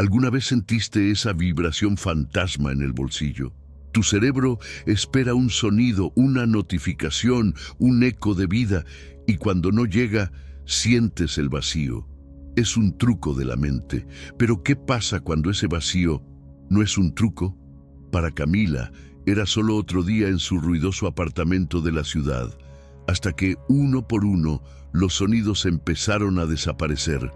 ¿Alguna vez sentiste esa vibración fantasma en el bolsillo? Tu cerebro espera un sonido, una notificación, un eco de vida, y cuando no llega, sientes el vacío. Es un truco de la mente. Pero ¿qué pasa cuando ese vacío no es un truco? Para Camila, era solo otro día en su ruidoso apartamento de la ciudad, hasta que, uno por uno, los sonidos empezaron a desaparecer.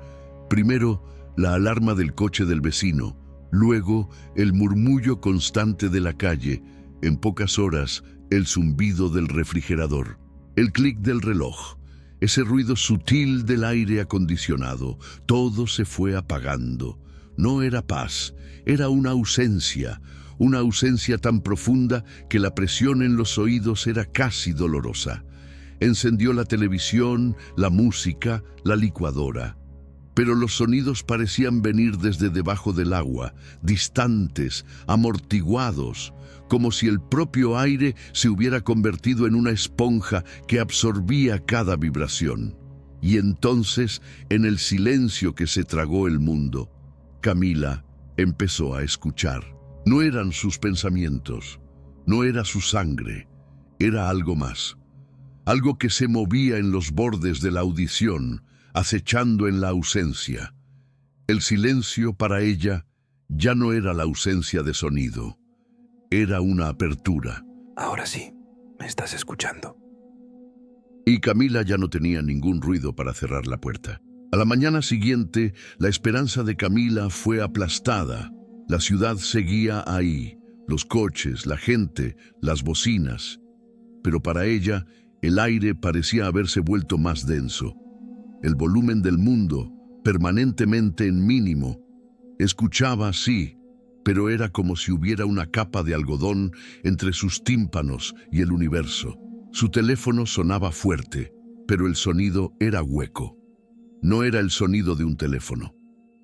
Primero, la alarma del coche del vecino, luego el murmullo constante de la calle, en pocas horas el zumbido del refrigerador, el clic del reloj, ese ruido sutil del aire acondicionado. Todo se fue apagando. No era paz, era una ausencia tan profunda que la presión en los oídos era casi dolorosa. Encendió la televisión, la música, la licuadora. Pero los sonidos parecían venir desde debajo del agua, distantes, amortiguados, como si el propio aire se hubiera convertido en una esponja que absorbía cada vibración. Y entonces, en el silencio que se tragó el mundo, Camila empezó a escuchar. No eran sus pensamientos, no era su sangre, era algo más. Algo que se movía en los bordes de la audición, acechando en la ausencia. El silencio para ella ya no era la ausencia de sonido, era una apertura. Ahora sí, me estás escuchando. Y Camila ya no tenía ningún ruido para cerrar la puerta. A la mañana siguiente, la esperanza de Camila fue aplastada. La ciudad seguía ahí, los coches, la gente, las bocinas. Pero para ella, el aire parecía haberse vuelto más denso. El volumen del mundo, permanentemente en mínimo. Escuchaba, sí, pero era como si hubiera una capa de algodón entre sus tímpanos y el universo. Su teléfono sonaba fuerte, pero el sonido era hueco. No era el sonido de un teléfono,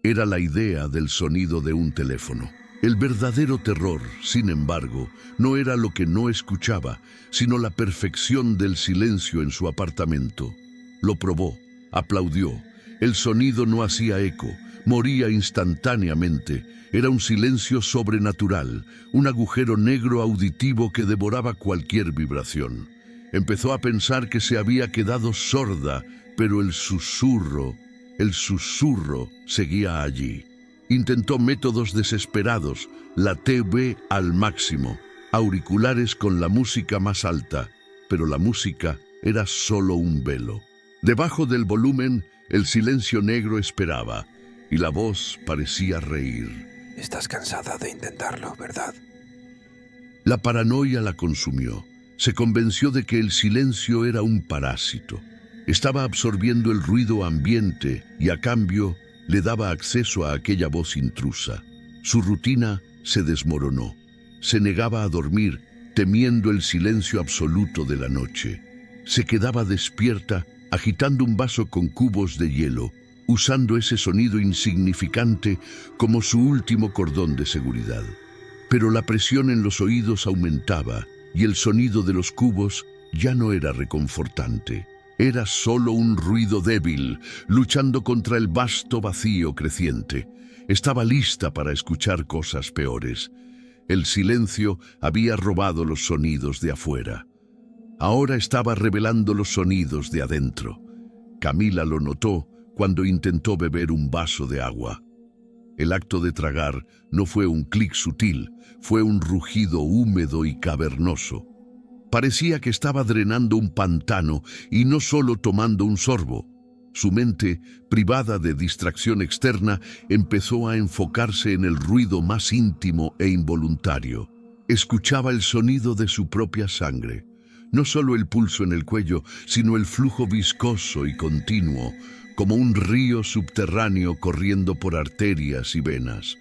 era la idea del sonido de un teléfono. El verdadero terror, sin embargo, no era lo que no escuchaba, sino la perfección del silencio en su apartamento. Lo probó. Aplaudió. El sonido no hacía eco, moría instantáneamente. Era un silencio sobrenatural, un agujero negro auditivo que devoraba cualquier vibración. Empezó a pensar que se había quedado sorda, pero el susurro seguía allí. Intentó métodos desesperados, la TV al máximo, auriculares con la música más alta, pero la música era solo un velo. Debajo del volumen, el silencio negro esperaba, y la voz parecía reír. Estás cansada de intentarlo, ¿verdad? La paranoia la consumió. Se convenció de que el silencio era un parásito. Estaba absorbiendo el ruido ambiente y a cambio le daba acceso a aquella voz intrusa. Su rutina se desmoronó. Se negaba a dormir, temiendo el silencio absoluto de la noche. Se quedaba despierta, agitando un vaso con cubos de hielo, usando ese sonido insignificante como su último cordón de seguridad. Pero la presión en los oídos aumentaba y el sonido de los cubos ya no era reconfortante. Era solo un ruido débil, luchando contra el vasto vacío creciente. Estaba lista para escuchar cosas peores. El silencio había robado los sonidos de afuera. Ahora estaba revelando los sonidos de adentro. Camila lo notó cuando intentó beber un vaso de agua. El acto de tragar no fue un clic sutil, fue un rugido húmedo y cavernoso. Parecía que estaba drenando un pantano y no solo tomando un sorbo. Su mente, privada de distracción externa, empezó a enfocarse en el ruido más íntimo e involuntario. Escuchaba el sonido de su propia sangre. No solo el pulso en el cuello, sino el flujo viscoso y continuo, como un río subterráneo corriendo por arterias y venas.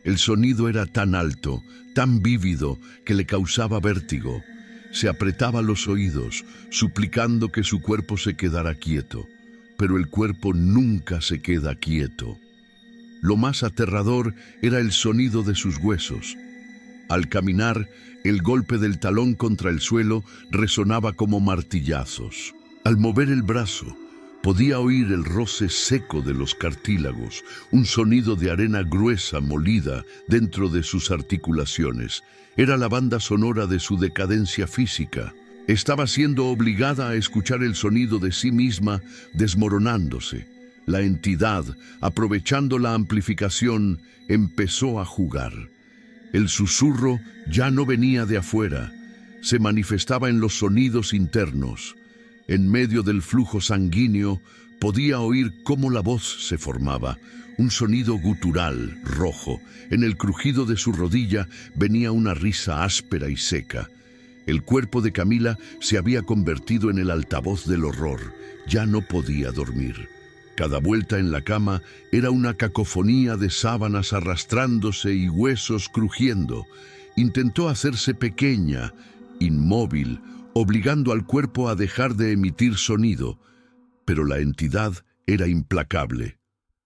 El sonido era tan alto, tan vívido, que le causaba vértigo. Se apretaba los oídos, suplicando que su cuerpo se quedara quieto. Pero el cuerpo nunca se queda quieto. Lo más aterrador era el sonido de sus huesos. Al caminar, el golpe del talón contra el suelo resonaba como martillazos. Al mover el brazo, Podía oír el roce seco de los cartílagos, un sonido de arena gruesa molida dentro de sus articulaciones. Era la banda sonora de su decadencia física. Estaba siendo obligada a escuchar el sonido de sí misma desmoronándose. La entidad, aprovechando la amplificación, empezó a jugar. El susurro ya no venía de afuera, se manifestaba en los sonidos internos. En medio del flujo sanguíneo podía oír cómo la voz se formaba, un sonido gutural, rojo. En el crujido de su rodilla venía una risa áspera y seca. El cuerpo de Camila se había convertido en el altavoz del horror. Ya no podía dormir. Cada vuelta en la cama era una cacofonía de sábanas arrastrándose y huesos crujiendo. Intentó hacerse pequeña, inmóvil, obligando al cuerpo a dejar de emitir sonido, pero la entidad era implacable.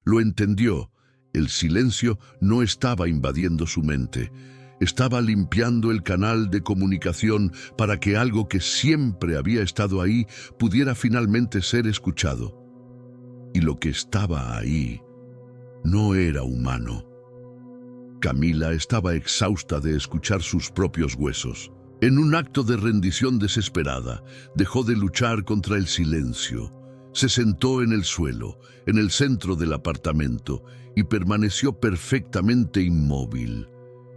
Lo entendió. El silencio no estaba invadiendo su mente. Estaba limpiando el canal de comunicación para que algo que siempre había estado ahí pudiera finalmente ser escuchado. Y lo que estaba ahí no era humano. Camila estaba exhausta de escuchar sus propios huesos. En un acto de rendición desesperada, dejó de luchar contra el silencio. Se sentó en el suelo, en el centro del apartamento, y permaneció perfectamente inmóvil,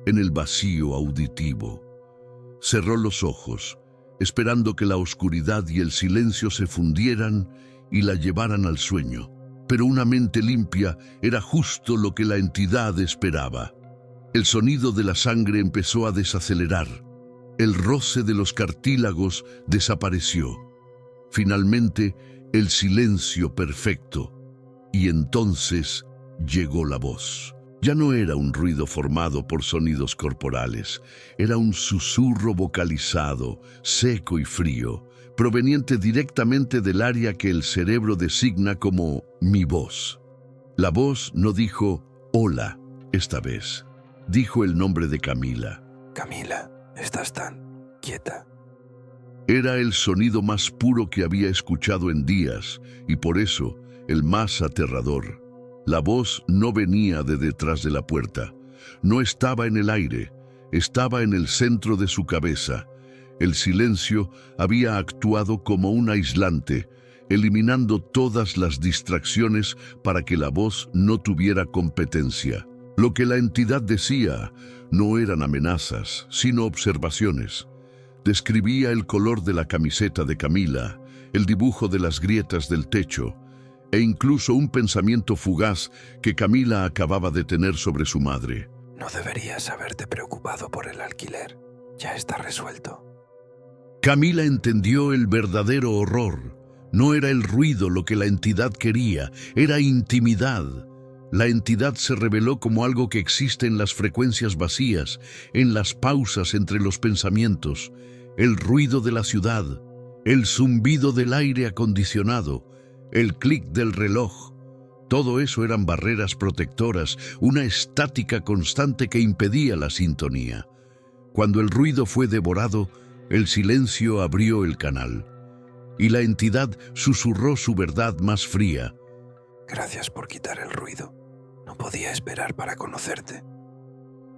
en el vacío auditivo. Cerró los ojos, esperando que la oscuridad y el silencio se fundieran y la llevaran al sueño. Pero una mente limpia era justo lo que la entidad esperaba. El sonido de la sangre empezó a desacelerar. El roce de los cartílagos desapareció. Finalmente, el silencio perfecto. Y entonces llegó la voz. Ya no era un ruido formado por sonidos corporales. Era un susurro vocalizado, seco y frío, proveniente directamente del área que el cerebro designa como mi voz. La voz no dijo hola esta vez. Dijo el nombre de Camila. Camila, estás tan quieta. Era el sonido más puro que había escuchado en días y por eso el más aterrador. La voz no venía de detrás de la puerta. No estaba en el aire. Estaba en el centro de su cabeza. El silencio había actuado como un aislante, eliminando todas las distracciones para que la voz no tuviera competencia. Lo que la entidad decía no eran amenazas, sino observaciones. Describía el color de la camiseta de Camila, el dibujo de las grietas del techo, e incluso un pensamiento fugaz que Camila acababa de tener sobre su madre. No deberías haberte preocupado por el alquiler. Ya está resuelto. Camila entendió el verdadero horror. No era el ruido lo que la entidad quería, era intimidad. La entidad se reveló como algo que existe en las frecuencias vacías, en las pausas entre los pensamientos, el ruido de la ciudad, el zumbido del aire acondicionado, el clic del reloj. Todo eso eran barreras protectoras, una estática constante que impedía la sintonía. Cuando el ruido fue devorado, el silencio abrió el canal, y la entidad susurró su verdad más fría. Gracias por quitar el ruido. No podía esperar para conocerte.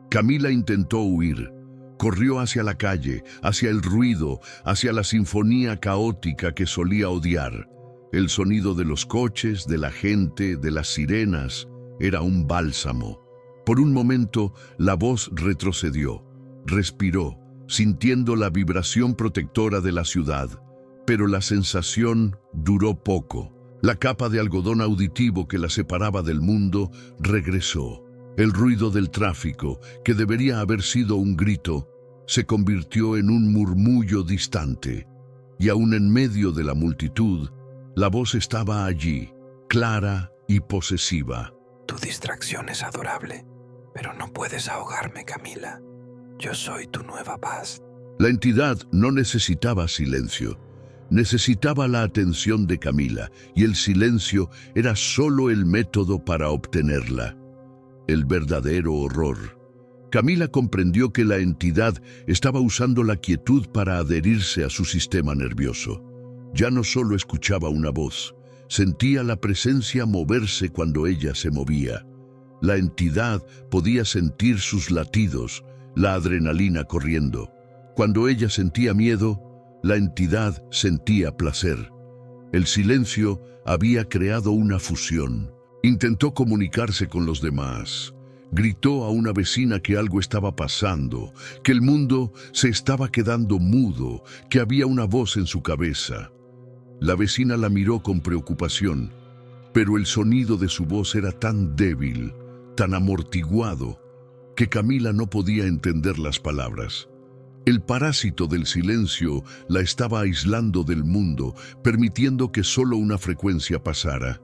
Camila intentó huir. Corrió hacia la calle, hacia el ruido, hacia la sinfonía caótica que solía odiar. El sonido de los coches, de la gente, de las sirenas, era un bálsamo. Por un momento, la voz retrocedió, respiró, sintiendo la vibración protectora de la ciudad. Pero la sensación duró poco. La capa de algodón auditivo que la separaba del mundo regresó. El ruido del tráfico, que debería haber sido un grito, se convirtió en un murmullo distante. Y aún en medio de la multitud, la voz estaba allí, clara y posesiva. Tu distracción es adorable, pero no puedes ahogarme, Camila. Yo soy tu nueva paz. La entidad no necesitaba silencio. Necesitaba la atención de Camila, y el silencio era solo el método para obtenerla. El verdadero horror. Camila comprendió que la entidad estaba usando la quietud para adherirse a su sistema nervioso. Ya no solo escuchaba una voz, Sentía la presencia moverse cuando ella se movía. La entidad podía sentir sus latidos, la adrenalina corriendo. Cuando ella sentía miedo, la entidad sentía placer. El silencio había creado una fusión. Intentó comunicarse con los demás. Gritó a una vecina que algo estaba pasando, que el mundo se estaba quedando mudo, que había una voz en su cabeza. La vecina la miró con preocupación, pero el sonido de su voz era tan débil, tan amortiguado, que Camila no podía entender las palabras. El parásito del silencio la estaba aislando del mundo, permitiendo que solo una frecuencia pasara,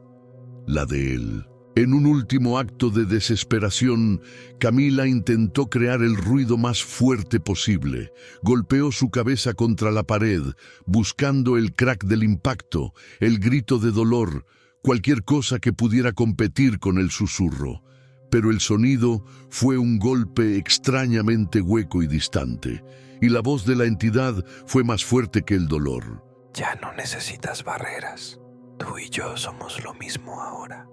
la de él. En un último acto de desesperación, Camila intentó crear el ruido más fuerte posible. Golpeó su cabeza contra la pared, buscando el crack del impacto, el grito de dolor, cualquier cosa que pudiera competir con el susurro. Pero el sonido fue un golpe extrañamente hueco y distante, y la voz de la entidad fue más fuerte que el dolor. Ya no necesitas barreras. Tú y yo somos lo mismo ahora.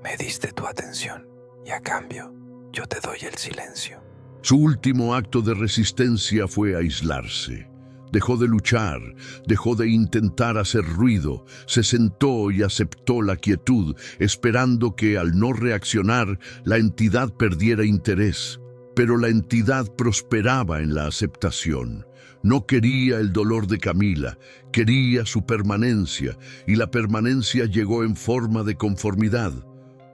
Me diste tu atención y a cambio yo te doy el silencio. Su último acto de resistencia fue aislarse. Dejó de luchar, dejó de intentar hacer ruido, se sentó y aceptó la quietud, esperando que al no reaccionar la entidad perdiera interés. Pero la entidad prosperaba en la aceptación. No quería el dolor de Camila, quería su permanencia, y la permanencia llegó en forma de conformidad.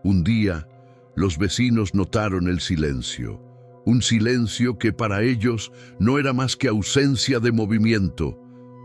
Un día, los vecinos notaron el silencio, un silencio que para ellos no era más que ausencia de movimiento.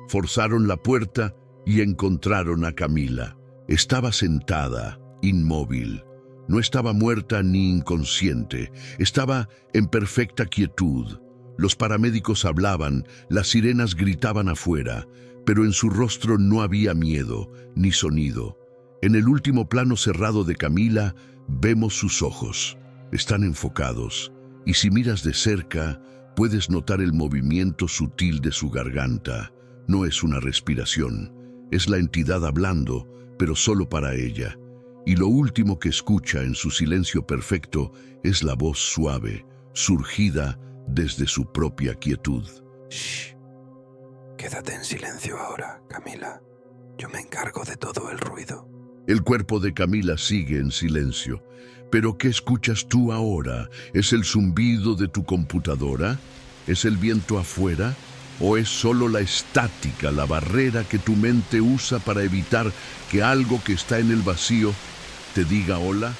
Forzaron la puerta y encontraron a Camila. Estaba sentada, inmóvil. No estaba muerta ni inconsciente, estaba en perfecta quietud. Los paramédicos hablaban, las sirenas gritaban afuera, pero en su rostro no había miedo ni sonido. En el último plano cerrado de Camila vemos sus ojos. Están enfocados, y si miras de cerca, puedes notar el movimiento sutil de su garganta. No es una respiración, es la entidad hablando, pero solo para ella. Y lo último que escucha en su silencio perfecto es la voz suave, surgida desde su propia quietud. Shh. Quédate en silencio ahora, Camila. Yo me encargo de todo el ruido. El cuerpo de Camila sigue en silencio. ¿Pero qué escuchas tú ahora? ¿Es el zumbido de tu computadora? ¿Es el viento afuera? ¿O es solo la estática, la barrera que tu mente usa para evitar que algo que está en el vacío te diga hola?